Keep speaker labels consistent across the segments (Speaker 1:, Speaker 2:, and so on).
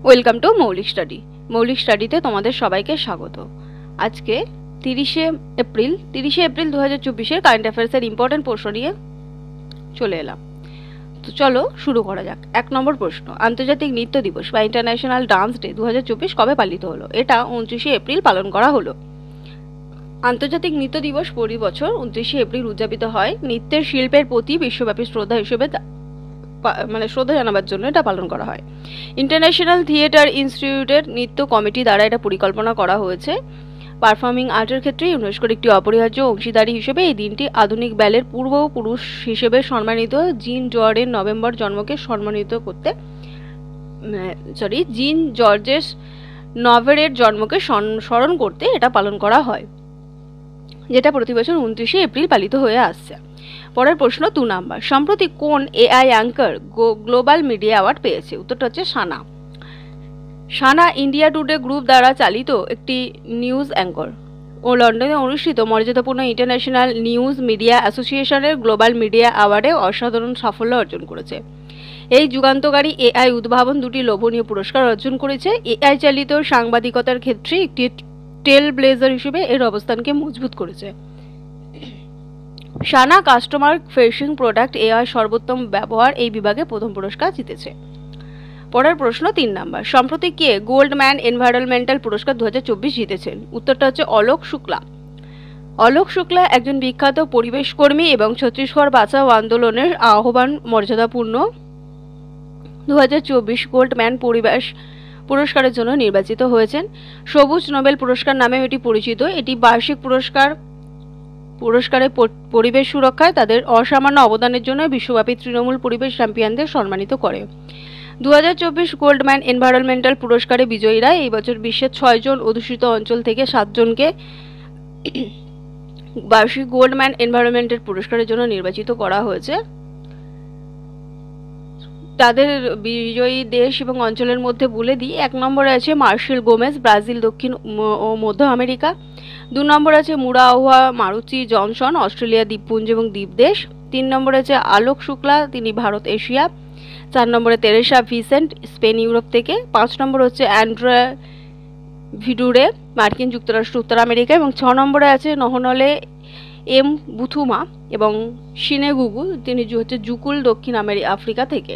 Speaker 1: Welcome to মৌলিক study. মৌলিক স্টাডিতে তোমাদের সবাইকে স্বাগত। আজকে 30শে এপ্রিল 2024-এর কারেন্ট অ্যাফেয়ার্সের ইম্পর্টেন্ট প্রশ্ন নিয়ে চলে এলাম। তো চলো শুরু করা যাক। 1 নম্বর প্রশ্ন, আন্তর্জাতিক নৃত্য দিবস বা ইন্টারন্যাশনাল ডান্স ডে 2024 কবে পালিত হলো? এটা 29শে এপ্রিল পালন করা হলো। আন্তর্জাতিক নৃত্য দিবস প্রতি বছর 29শে এপ্রিল উদযাপিত হয়। নৃত্যের শিল্পের প্রতি বিশ্বব্যাপী শ্রদ্ধা হিসেবে শ্রদ্ধা জানাবার জন্য এটা পালন করা হয়। ইন্টারন্যাশনাল থিয়েটার ইনস্টিটিউটের নৃত্য কমিটি দ্বারা এটা পরিকল্পনা করা হয়েছে। পারফর্মিং আর্টের ক্ষেত্রে ইউনেস্কোর একটি অপরিহার্য অংশীদারি হিসেবে এই দিনটি আধুনিক ব্যালের পূর্বপুরুষ হিসেবে সম্মানিত জিন জর্জেস নভেরের জন্মকে স্মরণ করতে এটা পালন করা হয়, যেটা প্রতি বছর 29শে এপ্রিল পালিত হয়ে আসছে। পরের প্রশ্ন 2 নাম্বার, সম্প্রতি কোন AI anchor global media award পেয়েছে? উত্তরটা হচ্ছে সানা। সানা ইন্ডিয়া টুডে গ্রুপ দ্বারা চালিত একটি নিউজ অ্যাঙ্কর ও লন্ডনে অনুষ্ঠিত মর্যাদাপূর্ণ ইন্টারন্যাশনাল নিউজ মিডিয়া অ্যাসোসিয়েশনের গ্লোবাল মিডিয়া অ্যাওয়ার্ডে অসাধারণ সাফল্য অর্জন করেছে। এই যুগান্তকারী এআই উদ্ভাবন দুটি লোভনীয় পুরস্কার অর্জন করেছে। এআই চালিত সাংবাদিকতার ক্ষেত্রে একটি টেল ব্লেজার হিসেবে এর অবস্থানকে মজবুত করেছে। সানা কাস্টমার ফেসিং প্রোডাক্ট এআই সর্বোত্তম ব্যবহার এই বিভাগে প্রথম পুরস্কার জিতেছে। পরের প্রশ্ন 3 নাম্বার, সম্প্রতি কে গোল্ডম্যান এনভায়রনমেন্টাল পুরস্কার 2024 জিতেছেন? উত্তরটা হচ্ছে অলোক শুক্লা। অলোক শুক্লা একজন বিখ্যাত পরিবেশ কর্মী এবং ছত্তিশগড় বাঁচাও আন্দোলনের আহ্বান মর্যাদাপূর্ণ 2024 গোল্ডম্যান পরিবেশ পুরস্কারের জন্য নির্বাচিত হয়েছেন। সবুজ নোবেল পুরস্কার নামে এটি পরিচিত। এটি বার্ষিক পুরস্কারে পরিবেশ সুরক্ষায় তাদের অসামান্য অবদানের জন্য বিশ্বব্যাপী তৃণমূল পরিবেশ চ্যাম্পিয়নদের সম্মানিত করে। 2024 গোল্ডম্যান এনভায়রনমেন্টাল পুরস্কারে বিজয়ীরা এই বছর বিশ্বের 6 জন অধ্যুষিত অঞ্চল থেকে 7 জনকে বার্ষিক গোল্ডম্যান এনভায়রনমেন্টাল পুরস্কারের জন্য নির্বাচিত করা হয়েছে। তাদের বিজয়ী দেশ এবং অঞ্চলের মধ্যে বলে দিই। 1 নম্বরে আছে মার্শেল গোমেজ, ব্রাজিল, দক্ষিণ ও মধ্য আমেরিকা। 2 নম্বরে আছে মুরাওয়া মারুচি জনসন, অস্ট্রেলিয়া দ্বীপপুঞ্জ এবং দ্বীপদেশ। 3 নম্বরে আছে আলোক শুক্লা, তিনি ভারত এশিয়া। 4 নম্বরে তেরেসা ভিসেন্ট, স্পেন ইউরোপ থেকে। 5 নম্বর হচ্ছে অ্যান্ড্রে ভিডুরে, মার্কিন যুক্তরাষ্ট্র উত্তর আমেরিকা। এবং 6 নম্বরে আছে নহনলে এম বুথুমা এবং সিনেগুগু, তিনি হচ্ছে জুকুল, দক্ষিণ আফ্রিকা থেকে।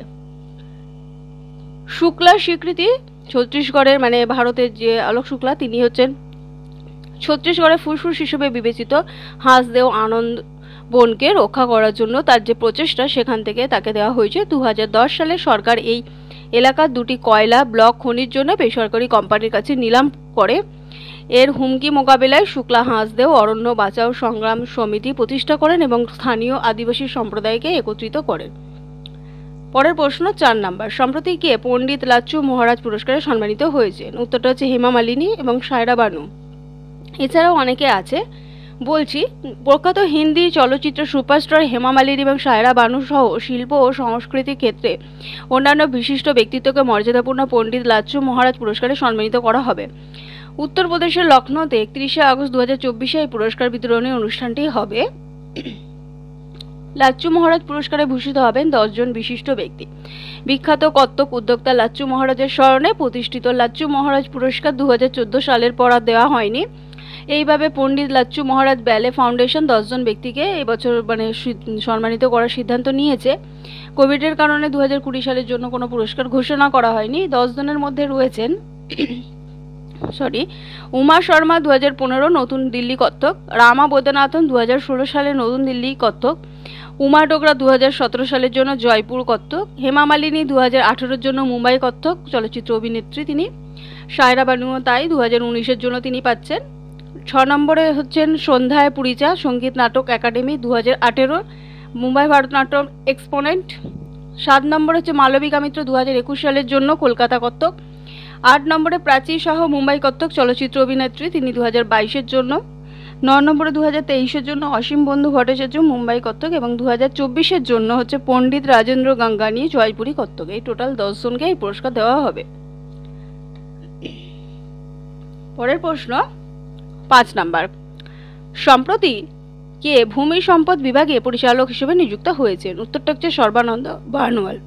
Speaker 1: শুক্লার স্বীকৃতি ছত্তিশগড়ের ভারতের যে আলোক শুক্লা, তিনি হচ্ছেন ছত্তিশগড়ের ফুসফুস হিসেবে বিবেচিত হাঁসদেও আনন্দ বনকে রক্ষা করার জন্য তার যে প্রচেষ্টা, সেখান থেকে তাকে দেওয়া হয়েছে। 2010 সালে সরকার এই এলাকার 2টি কয়লা ব্লক খনির জন্য বেসরকারি কোম্পানির কাছে নিলাম করে। এর হুমকি মোকাবেলায় শুক্লা হাঁসদেও অরণ্য বাঁচাও সংগ্রাম সমিতি প্রতিষ্ঠা করেন এবং স্থানীয় আদিবাসী সম্প্রদায়কে একত্রিত করেন। পরের প্রশ্ন 4 নাম্বার, সম্প্রতি কে পণ্ডিত লাচ্চু মহারাজ পুরস্কারে সম্মানিত হয়েছেন? উত্তরটা হচ্ছে হেমা মালিনী এবং সায়রা বানু। এছাড়াও অনেকে আছে, বলছি। প্রখ্যাত হিন্দি চলচ্চিত্র সুপারস্টার হেমা মালিনী এবং সায়রা বানু সহ শিল্প ও সংস্কৃতির ক্ষেত্রে অন্যান্য বিশিষ্ট ব্যক্তিত্বকে মর্যাদাপূর্ণ পণ্ডিত লাচ্চু মহারাজ পুরস্কারে সম্মানিত করা হবে। উত্তরপ্রদেশের লখনৌতে 31শে আগস্ট 2024 এই পুরস্কার বিতরণী অনুষ্ঠানটি হবে। লাচ্চু মহারাজ পুরস্কারে ভূষিত হবেন 10 জন বিশিষ্ট ব্যক্তি। বিখ্যাত কত্থক উদ্যোক্তা লাচ্চু মহারাজের স্মরণে প্রতিষ্ঠিত লাচ্চু মহারাজ পুরস্কার 2014 সালের পর আর দেওয়া হয়নি। এইভাবে পণ্ডিত লাচ্চু মহারাজ ব্যালে ফাউন্ডেশন 10 জন ব্যক্তিকে এবছর সম্মানিত করার সিদ্ধান্ত নিয়েছে। কোভিডের কারণে 2020 সালের জন্য কোনো পুরস্কার ঘোষণা করা হয়নি। 10 জনের মধ্যে রয়েছেন উমা শর্মা 2015 নতুন দিল্লি কত্থক, রামা বৈদ্যনাথন 2016 সালে নতুন দিল্লি কত্থক, উমা ডোগরা 2017 সালের জন্য জয়পুর কত্থক, হেমা মালিনী 2018 জন্য মুম্বাই কত্থক চলচ্চিত্র অভিনেত্রী তিনি, সায়রা বানুও তাই 2019 জন্য তিনি পাচ্ছেন। 6 নম্বরে হচ্ছেন সন্ধ্যায় পুরিচা, সঙ্গীত নাটক একাডেমি 2018, মুম্বাই ভারতনাট্যম এক্সপোনেন্ট। 7 নম্বরে হচ্ছে মালবিকা মিত্র 2021 সালের জন্য কলকাতা কত্থক। 8 নম্বরে প্রাচী সহ মুম্বাই কত্থক চলচ্চিত্র অভিনেত্রী, তিনি 2022 জন্য। 9 নম্বরে 2023 জন্য অসীম বন্ধু ভট্টাচার্য মুম্বাই কত্থক এবং 2024 জন্য হচ্ছে পণ্ডিত রাজেন্দ্র গঙ্গানি জয়পুরি কত্থক। এই টোটাল 10 জনকে এই পুরস্কার দেওয়া হবে। পরের প্রশ্ন 5 নাম্বার, সম্প্রতি কে ভূমি সম্পদ বিভাগে পরিচালক হিসেবে নিযুক্ত হয়েছেন? উত্তরটা হচ্ছে সর্বানন্দ বর্ণওয়াল।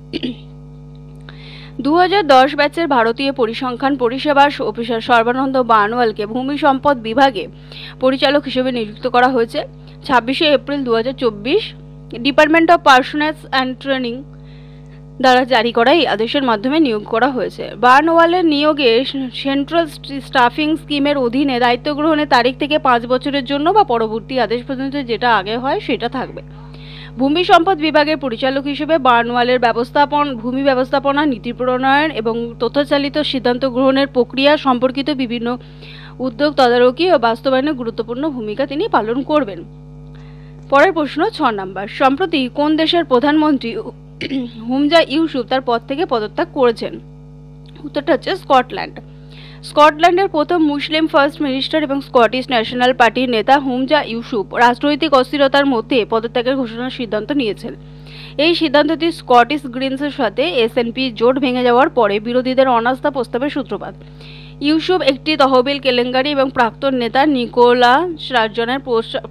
Speaker 1: 2010 ব্যাচের ভারতীয় পরিসংখ্যান পরিষেবার অফিসার সর্বানন্দ বানোয়ালকে ভূমি সম্পদ বিভাগে পরিচালক হিসেবে নিযুক্ত করা হয়েছে। 26শে April 2024 department of personnels and training দ্বারা জারি করা এই আদেশের মাধ্যমে নিয়োগ করা হয়েছে। বানোয়ালের নিয়োগে সেন্ট্রাল স্টাফিং স্কিমের অধীনে দায়িত্ব গ্রহণের তারিখ থেকে 5 বছরের জন্য বা পরবর্তী আদেশ পর্যন্ত যেটা আগে হয় সেটা থাকবে। ভূমি সম্পদ বিভাগের পরিচালক হিসেবে বানোয়ালের ভূমি ব্যবস্থাপনা, নীতি প্রণয়ন এবং তথ্যচালিত সিদ্ধান্ত গ্রহণের প্রক্রিয়া সম্পর্কিত বিভিন্ন উদ্যোগ তদারকি ও বাস্তবায়নে গুরুত্বপূর্ণ ভূমিকা তিনি পালন করবেন। পরের প্রশ্ন 6 নম্বর। সম্প্রতি কোন দেশের প্রধানমন্ত্রী হুমজা ইউসুফ তার পদ থেকে পদত্যাগ করেছেন? উত্তরটা হচ্ছে স্কটল্যান্ড। স্কটল্যান্ডের প্রথম মুসলিম ফার্স্ট মিনিস্টার এবং স্কটিশ ন্যাশনাল পার্টির নেতা হুমজা ইউসুফ রাজনৈতিক অস্থিরতার মধ্যে পদত্যাগের ঘোষণার সিদ্ধান্ত নিয়েছেন। এই সিদ্ধান্তটি স্কটিশ গ্রিনসের সাথে এসএনপি জোট ভেঙে যাওয়ার পরে বিরোধীদের অনাস্থা প্রস্তাবের সূত্রপাত। ইউসুফ একটি তহবিল কেলেঙ্কারি এবং প্রাক্তন নেতা নিকোলা স্টার্জনের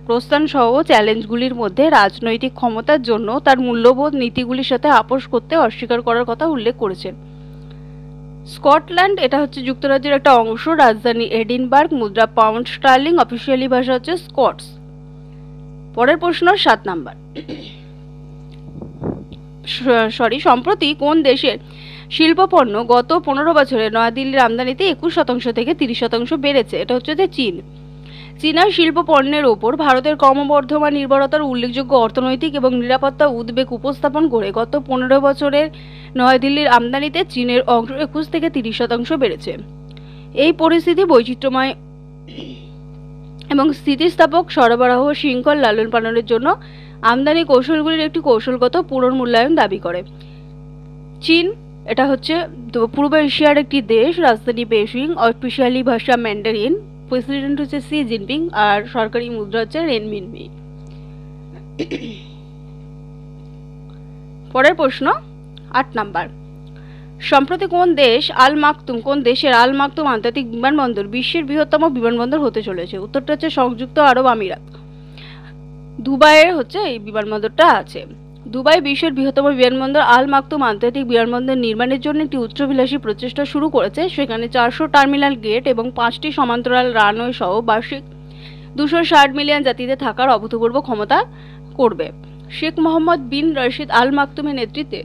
Speaker 1: প্রস্থান সহ চ্যালেঞ্জগুলির মধ্যে রাজনৈতিক ক্ষমতার জন্য তার মূল্যবোধ নীতিগুলির সাথে আপোষ করতে অস্বীকার করার কথা উল্লেখ করেছেন। স্কটল্যান্ড এটা হচ্ছে যুক্তরাজ্যের একটা অংশ। রাজধানী এডিনবার্গ, মুদ্রা পাউন্ড স্টার্লিং, অফিসিয়ালি ভাষা হচ্ছে স্কটস। পরের প্রশ্ন 7 নাম্বার। সম্প্রতি কোন দেশের শিল্পপণ্য গত 15 বছরে নয়াদিল্লির আমদানিতে 21% থেকে 30% বেড়েছে? এটা হচ্ছে যে চীন। চীনা শিল্প পণ্যের ওপর ভারতের ক্রমবর্ধমান নির্ভরতার উল্লেখযোগ্য অর্থনৈতিক এবং নিরাপত্তা উদ্বেগ উপস্থাপন করে গত 15 বছরের নয়াদিল্লির আমদানিতে চীনের অংশ 21 থেকে 30% বেড়েছে। এই পরিস্থিতি বৈচিত্র্যময় এবং স্থিতিস্থাপক সরবরাহ শৃঙ্খল লালন পালনের জন্য আমদানি কৌশলগুলির একটি কৌশলগত পুনর্মূল্যায়ন দাবি করে। চীন এটা হচ্ছে পূর্ব এশিয়ার একটি দেশ। রাজধানী বেইজিং, অফিসিয়ালি ভাষা ম্যান্ডারিন, প্রেসিডেন্ট হচ্ছে সি জিনপিং আর সরকারি মুদ্রা হচ্ছে রেনমিনবি। পরের প্রশ্ন 8 নাম্বার। সম্প্রতি কোন দেশের আল মাকতুম আন্তর্জাতিক বিমানবন্দর বিশ্বের বৃহত্তম বিমানবন্দর হতে চলেছে? উত্তরটা হচ্ছে সংযুক্ত আরব আমিরাত। দুবাইয়ের হচ্ছে এই বিমানবন্দরটা আছে। দুবাই বিশ্বের বৃহত্তম বিমানবন্দর আল মাকতুম আন্তর্জাতিক বিমানবন্দর নির্মাণের জন্য একটি উচ্চবিলাসী প্রচেষ্টা শুরু করেছে। সেখানে 400 টার্মিনাল গেট এবং 5টি সমান্তরাল রানওয়ে সহ বার্ষিক 260 মিলিয়ন যাত্রীদের থাকার অভূতপূর্ব ক্ষমতা করবে। শেখ মোহাম্মদ বিন রশিদ আল মাকতুমের নেতৃত্বে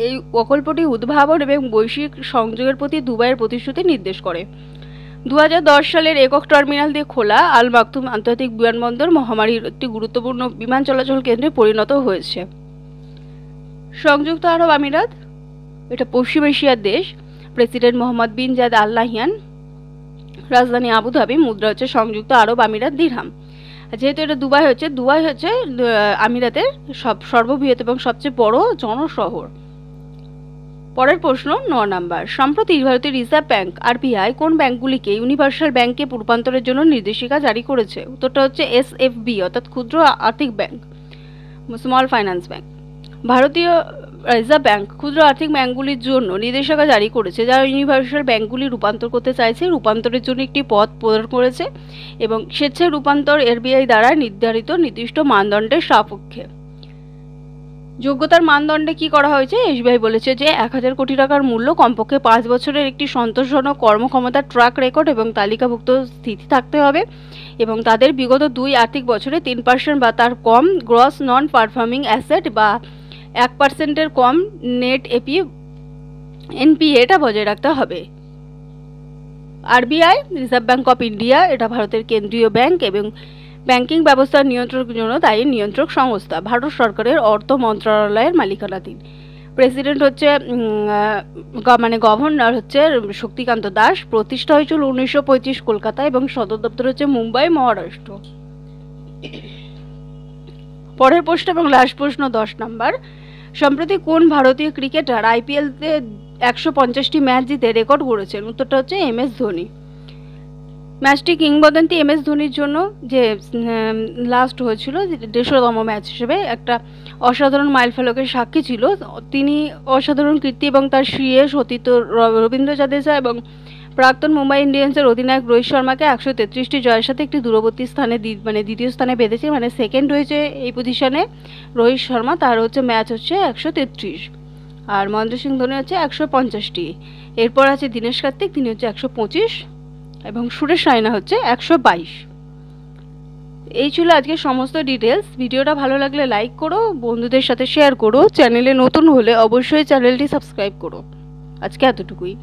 Speaker 1: এই প্রকল্পটি উদ্ভাবন এবং বৈশ্বিক সংযোগের প্রতি দুবাইয়ের প্রতিশ্রুতি নির্দেশ করে। 2010 সালের একক টার্মিনাল দিয়ে খোলা আল মাকতুম আন্তর্জাতিক বিমানবন্দর মহামারীর একটি গুরুত্বপূর্ণ বিমান চলাচল কেন্দ্রে পরিণত হয়েছে। সংযুক্ত আরব আমিরাত এটা পশ্চিম এশিয়ার দেশ। প্রেসিডেন্ট মোহাম্মদ বিন জায়েদ আল নাহয়ান, রাজধানী আবুধাবি, মুদ্রা হচ্ছে সংযুক্ত আরব আমিরাত দিরহাম। যেহেতু এটা দুবাই হচ্ছে আমিরাতের সর্ববৃহৎ এবং সবচেয়ে বড় জনশহর। পরের প্রশ্ন 9 নাম্বার। সম্প্রতি ভারতীয় রিজার্ভ ব্যাংক আরবিআই কোন ব্যাংকগুলিকে ইউনিভার্সাল ব্যাংকে রূপান্তরের জন্য নির্দেশিকা জারি করেছে? উত্তরটা হচ্ছে এসএফবি অর্থাৎ ক্ষুদ্র আর্থিক ব্যাংক, স্মল ফাইন্যান্স ব্যাংক। ভারতীয় রিজার্ভ ব্যাংক ক্ষুদ্র আর্থিক ব্যাংকগুলির জন্য নির্দেশিকা জারি করেছে, যারা ইউনিভার্সাল ব্যাংকগুলি রূপান্তর করতে চাইছে। রূপান্তরের জন্য একটি পথ প্রদান করেছে এবং স্বেচ্ছায় রূপান্তর আরবিআই দ্বারা নির্ধারিত নির্দিষ্ট মানদণ্ডের সাপেক্ষে। যোগ্যতার মানদণ্ডে কি করা হয়েছে? এসবিআই বলেছে যে 1000 কোটি টাকার মূল্য, কমপক্ষে 5 বছরের একটি সন্তোষজনক কর্মক্ষমতার ট্র্যাক রেকর্ড এবং তালিকাভুক্ত স্থিতি থাকতে হবে এবং তাদের বিগত 2 আর্থিক বছরে 3% বা তার কম গ্রস নন পারফর্মিং অ্যাসেট বা 1%-এর কম নেট এনপিএটা বজায় রাখতে হবে। RBI, reserve bank of India, এটা ভারতের কেন্দ্রীয় ব্যাংক এবং ব্যাংকিং ব্যবস্থার নিয়ন্ত্রণের জন্য দায়ী নিয়ন্ত্রক সংস্থা। ভারত সরকারের অর্থ মন্ত্রণালয়ের মালিকানাধীন। প্রেসিডেন্ট হচ্ছে গভর্নর হচ্ছে শক্তিকান্ত দাস। প্রতিষ্ঠা হয়েছিল 1935 কলকাতায় এবং সদর দপ্তর হচ্ছে মুম্বাই, মহারাষ্ট্র। পরের প্রশ্ন এবং লাস্ট প্রশ্ন 10 নাম্বার। সম্প্রতি কোন ভারতীয় ক্রিকেটার আইপিএলতে 150টি ম্যাচ জিতে রেকর্ড গড়েছেন? উত্তরটা হচ্ছে এমএস ধোনি। ম্যাচটি কিংবদন্তি এমএস ধোনির জন্য যে লাস্ট হয়েছিল 150তম ম্যাচ হিসেবে একটা অসাধারণ মাইলফলকের সাক্ষী ছিল। তিনি অসাধারণ কীর্তি এবং তার শ্রেয় সতীর্থ রবীন্দ্র জাদেজা এবং প্রাক্তন মুম্বাই ইন্ডিয়ান্সের অধিনায়ক রোহিত শর্মাকে 133টি জয়ের সাথে একটি দূরবর্তী স্থানে দ্বিতীয় স্থানে বেঁধেছে। সেকেন্ড হয়েছে এই পজিশনে রোহিত শর্মা, তার হচ্ছে ম্যাচ হচ্ছে 133। আর মহেন্দ্র সিং ধোনি হচ্ছে 150টি। এরপর আছে দীনেশ কার্তিক, তিনি হচ্ছে 125, এবং সুরেশ রায়না হচ্ছে 122। এই ছিল আজকে সমস্ত ডিটেলস। ভিডিওটা ভালো লাগলে লাইক করো, বন্ধুদের সাথে শেয়ার করো, চ্যানেলে নতুন হলে অবশ্যই চ্যানেলটি সাবস্ক্রাইব করো। আজকে এতটুকুই।